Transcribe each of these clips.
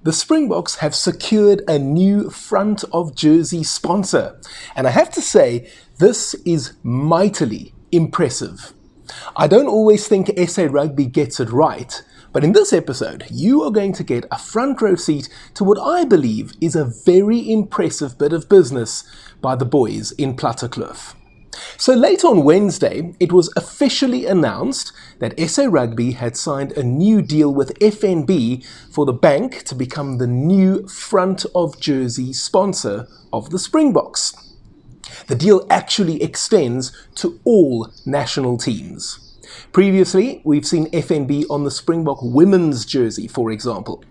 The Springboks have secured a new front of jersey sponsor. And I have to say, this is mightily impressive. I don't always think SA Rugby gets it right, but in this episode, you are going to get a front row seat to what I believe is a very impressive bit of business by the boys in Plattekloof. So late on Wednesday, it was officially announced that SA Rugby had signed a new deal with FNB for the bank to become the new front of jersey sponsor of the Springboks. The deal actually extends to all national teams. Previously, we've seen FNB on the Springbok women's jersey, for example.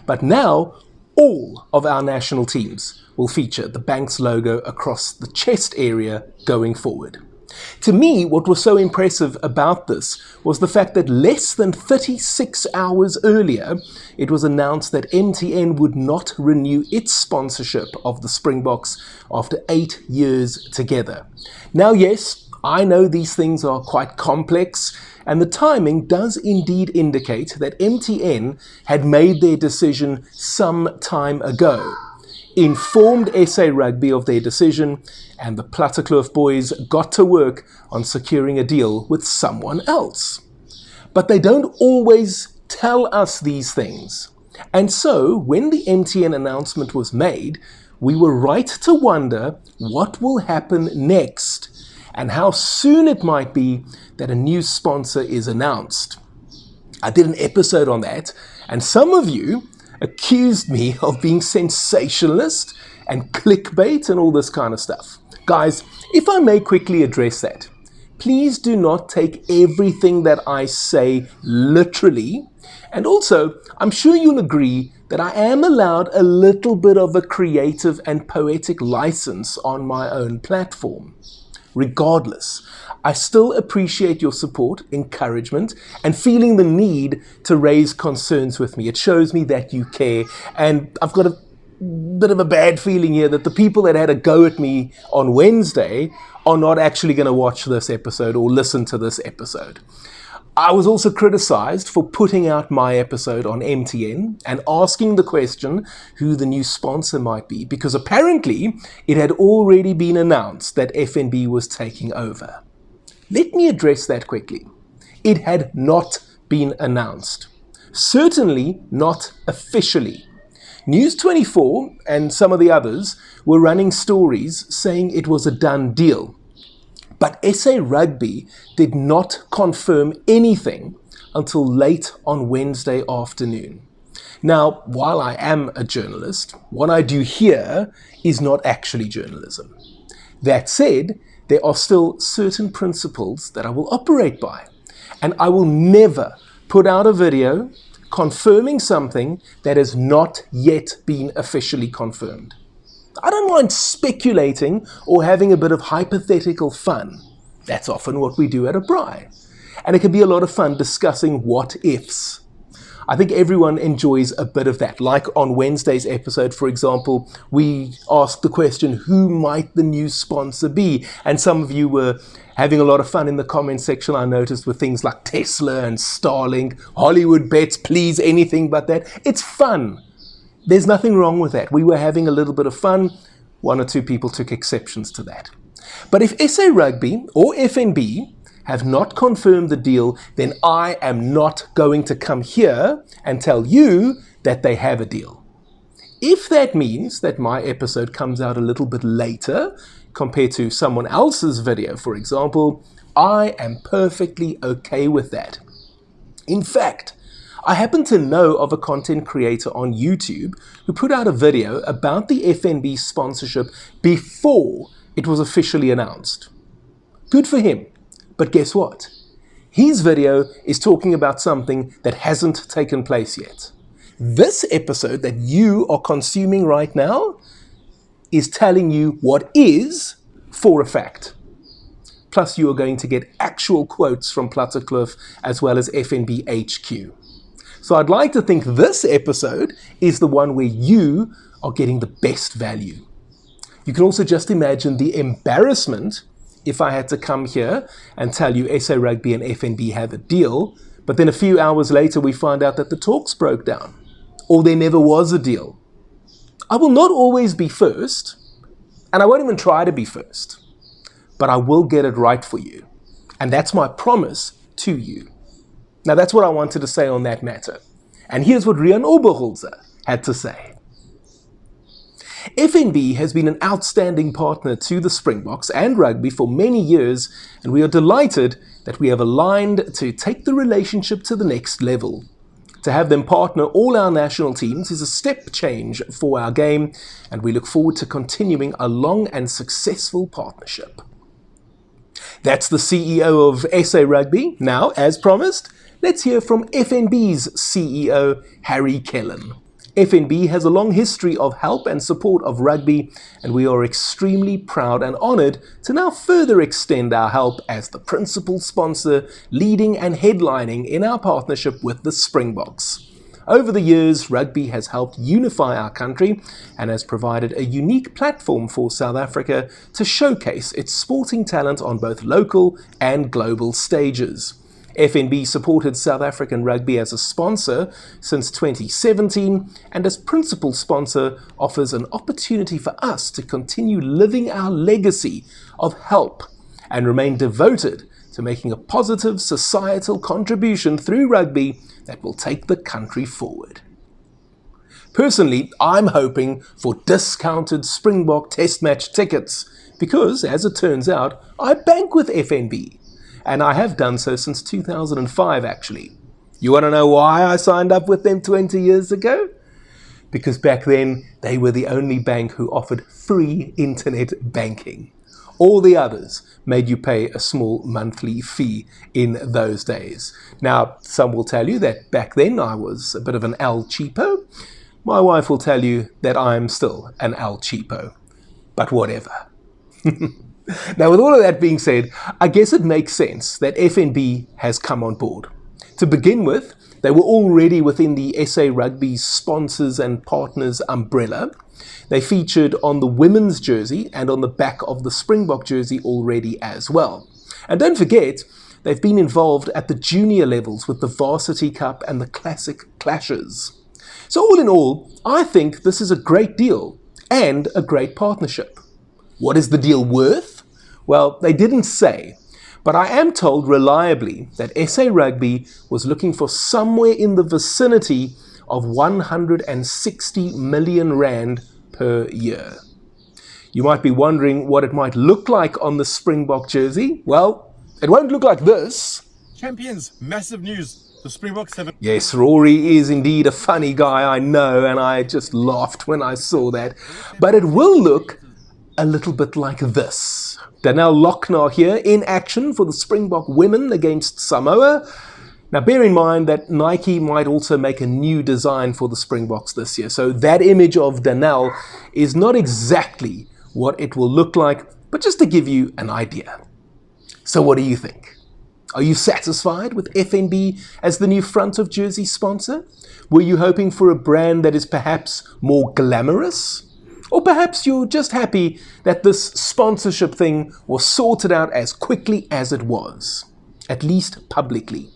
But now, all of our national teams will feature the bank's logo across the chest area going forward. To me, what was so impressive about this was the fact that less than 36 hours earlier, it was announced that MTN would not renew its sponsorship of the Springboks after 8 years together. Now, yes, I know these things are quite complex, and the timing does indeed indicate that MTN had made their decision some time ago, informed SA Rugby of their decision, and the Plattekloof boys got to work on securing a deal with someone else. But they don't always tell us these things. And so, when the MTN announcement was made, we were right to wonder what will happen next and how soon it might be that a new sponsor is announced. I did an episode on that, and some of you accused me of being sensationalist and clickbait and all this kind of stuff. Guys, if I may quickly address that, please do not take everything that I say literally. And also, I'm sure you'll agree that I am allowed a little bit of a creative and poetic license on my own platform. Regardless, I still appreciate your support, encouragement, and feeling the need to raise concerns with me. It shows me that you care, and I've got a bit of a bad feeling here that the people that had a go at me on Wednesday are not actually going to watch this episode or listen to this episode. I was also criticized for putting out my episode on MTN and asking the question who the new sponsor might be, because apparently it had already been announced that FNB was taking over. Let me address that quickly. It had not been announced. Certainly not officially. News 24 and some of the others were running stories saying it was a done deal. But SA Rugby did not confirm anything until late on Wednesday afternoon. Now, while I am a journalist, what I do here is not actually journalism. That said, there are still certain principles that I will operate by, and I will never put out a video confirming something that has not yet been officially confirmed. I don't mind speculating or having a bit of hypothetical fun. That's often what we do at a braai. And it can be a lot of fun discussing what ifs. I think everyone enjoys a bit of that. Like on Wednesday's episode, for example, we asked the question, who might the new sponsor be? And some of you were having a lot of fun in the comment section, I noticed, with things like Tesla and Starlink, Hollywood bets, please, anything but that. It's fun. There's nothing wrong with that. We were having a little bit of fun. One or two people took exceptions to that. But if SA Rugby or FNB have not confirmed the deal, then I am not going to come here and tell you that they have a deal. If that means that my episode comes out a little bit later compared to someone else's video, for example, I am perfectly okay with that. In fact, I happen to know of a content creator on YouTube who put out a video about the FNB sponsorship before it was officially announced. Good for him. But guess what? His video is talking about something that hasn't taken place yet. This episode that you are consuming right now is telling you what is for a fact. Plus, you are going to get actual quotes from Plattekloof as well as FNB HQ. So I'd like to think this episode is the one where you are getting the best value. You can also just imagine the embarrassment if I had to come here and tell you SA Rugby and FNB have a deal, but then a few hours later we find out that the talks broke down. or there never was a deal. I will not always be first, and I won't even try to be first, but I will get it right for you. And that's my promise to you. Now that's what I wanted to say on that matter. And here's what Rian Oberholzer had to say. FNB has been an outstanding partner to the Springboks and Rugby for many years, and we are delighted that we have aligned to take the relationship to the next level. To have them partner all our national teams is a step change for our game, and we look forward to continuing a long and successful partnership. That's the CEO of SA Rugby. Now, as promised, let's hear from FNB's CEO, Harry Kellan. FNB has a long history of help and support of rugby, and we are extremely proud and honoured to now further extend our help as the principal sponsor, leading and headlining in our partnership with the Springboks. Over the years, rugby has helped unify our country and has provided a unique platform for South Africa to showcase its sporting talent on both local and global stages. FNB supported South African rugby as a sponsor since 2017, and as principal sponsor offers an opportunity for us to continue living our legacy of help and remain devoted to making a positive societal contribution through rugby that will take the country forward. Personally, I'm hoping for discounted Springbok test match tickets because, as it turns out, I bank with FNB. And I have done so since 2005, actually. You want to know why I signed up with them 20 years ago? Because back then, they were the only bank who offered free internet banking. All the others made you pay a small monthly fee in those days. Now, some will tell you that back then I was a bit of an El Cheapo. My wife will tell you that I'm still an El Cheapo. But whatever. Now, with all of that being said, I guess it makes sense that FNB has come on board. To begin with, they were already within the SA Rugby sponsors and partners umbrella. They featured on the women's jersey and on the back of the Springbok jersey already as well. And don't forget, they've been involved at the junior levels with the Varsity Cup and the Classic Clashes. So all in all, I think this is a great deal and a great partnership. What is the deal worth? Well, they didn't say, but I am told reliably that SA Rugby was looking for somewhere in the vicinity of 160 million rand per year. You might be wondering what it might look like on the Springbok jersey. Well, it won't look like this. Champions, massive news. The Springboks have... Yes, Rory is indeed a funny guy, I know, and I just laughed when I saw that. But it will look a little bit like this. Danielle Lochner here in action for the Springbok women against Samoa. Now bear in mind that Nike might also make a new design for the Springboks this year, so that image of Danielle is not exactly what it will look like, but just to give you an idea. So what do you think? Are you satisfied with FNB as the new front of jersey sponsor? Were you hoping for a brand that is perhaps more glamorous? Or perhaps you're just happy that this sponsorship thing was sorted out as quickly as it was, at least publicly.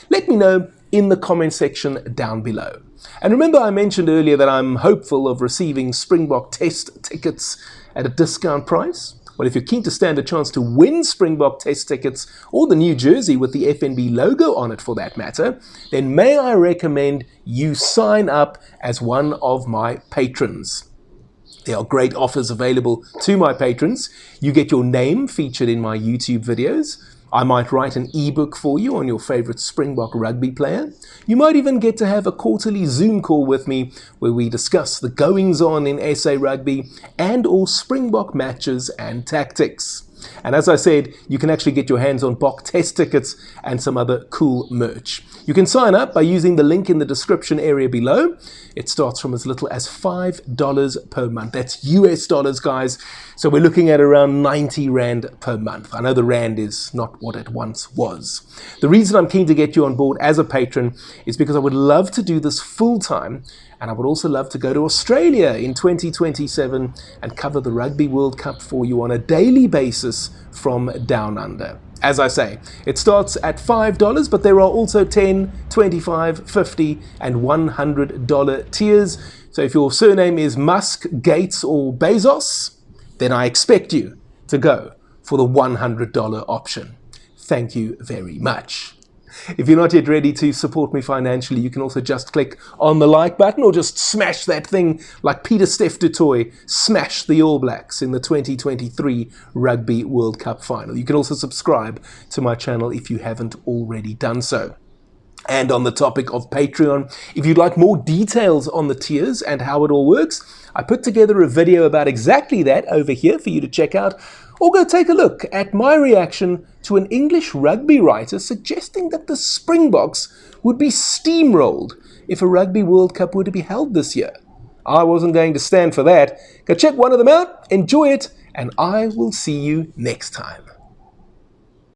Let me know in the comment section down below. And remember I mentioned earlier that I'm hopeful of receiving Springbok test tickets at a discount price. Well, if you're keen to stand a chance to win Springbok test tickets or the new jersey with the FNB logo on it for that matter, then may I recommend you sign up as one of my patrons. There are great offers available to my patrons. You get your name featured in my YouTube videos. I might write an ebook for you on your favorite Springbok rugby player. You might even get to have a quarterly Zoom call with me where we discuss the goings-on in SA Rugby and all Springbok matches and tactics. And as I said, you can actually get your hands on Bok test tickets and some other cool merch. You can sign up by using the link in the description area below. It starts from as little as $5 per month. That's US dollars, guys. So we're looking at around 90 Rand per month. I know the Rand is not what it once was. The reason I'm keen to get you on board as a patron is because I would love to do this full time And I would also love to go to Australia in 2027 and cover the Rugby World Cup for you on a daily basis from down under. As I say, it starts at $5, but there are also $10, $25, $50, and $100 tiers. So if your surname is Musk, Gates, or Bezos, then I expect you to go for the $100 option. Thank you very much. If you're not yet ready to support me financially, you can also just click on the like button or just smash that thing like Peter Steph du Toit smashed the All Blacks in the 2023 Rugby World Cup final. You can also subscribe to my channel if you haven't already done so. And on the topic of Patreon, if you'd like more details on the tiers and how it all works, I put together a video about exactly that over here for you to check out, or go take a look at my reaction to an English rugby writer suggesting that the Springboks would be steamrolled if a Rugby World Cup were to be held this year. I wasn't going to stand for that. Go check one of them out, enjoy it, and I will see you next time.